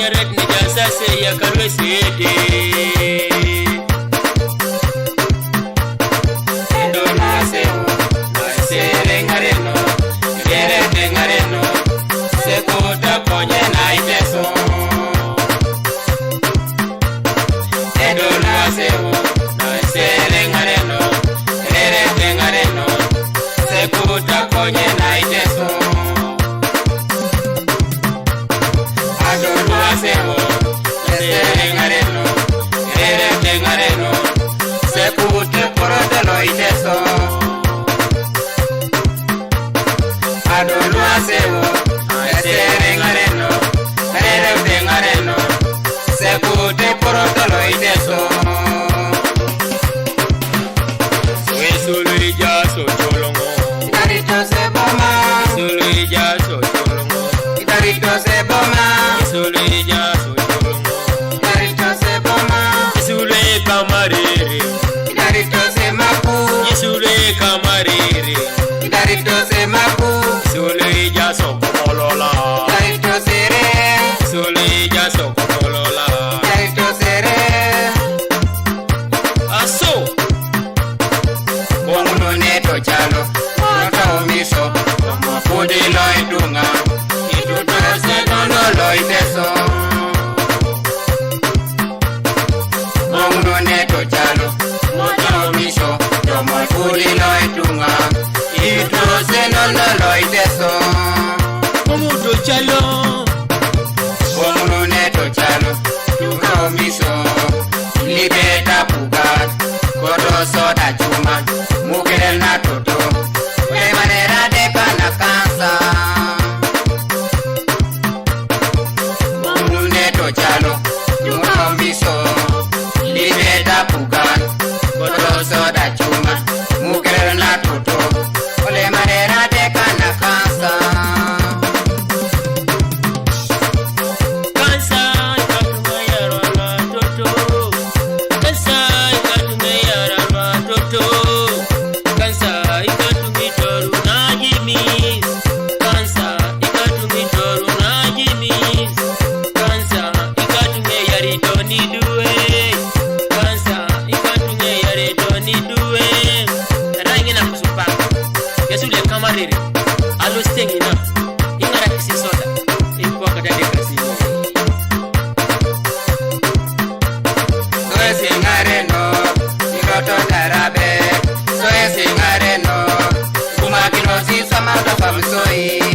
nyeret ni jasase ya kalwesete. Endo naseo, nasere ngareno, ngerete ngareno, sekuta ponye na Iteso. Endo naseo, nasere ngareno, ngerete ngareno, sekuta ponye na Iteso. Aseo, nasere ngareno, ngerete ngareno, sekuta Eporoto lo Iteso. Adolu aseo, nasere ngareno, ngerete ngareno, sekuta Eporoto lo Iteso. Sulu ija so cholongo, itarito se boma. Sulu ija so cholongo, itarito se boma. Sulu ija so cholongo, itarito se boma. Sulu kamarere, itarito se maku. Sulu kamarere, itarito se maku. Sulu ija so komolola, itarito sere. Sulu ija so komolola, itarito sere. Aso Bongo neto chalo, nota omiso, como pude lo idunga, y tu trase no lo Iteso. Bongo neto chalo, nota omiso, como pude lo idunga, y tu trase no lo Iteso. Bongo chalo, bongo neto chalo, nota omiso, libeta pugat, koroso da chuma. Mujer na toto, de manera de canacanza. Un neto chalo, un combiso, libeta pugan, cotroso da chuma. Mujer na toto, de manera de canacanza. Cansa, ikatumeyara ma toto. Cansa, ikatumeyara ma toto. Kansa ikatumitoru na jimis. Kansa ikatumitoru na jimis. Kansa ikatume yari doni duwe. Kansa ikatume yari doni duwe. Rangi na kusupa Yesule kamarere alo stengi na ingara kisi soda ikuwa kadade kasi. Soe singareno iroto darabe. Soe singareno kumakino si samata famsoi.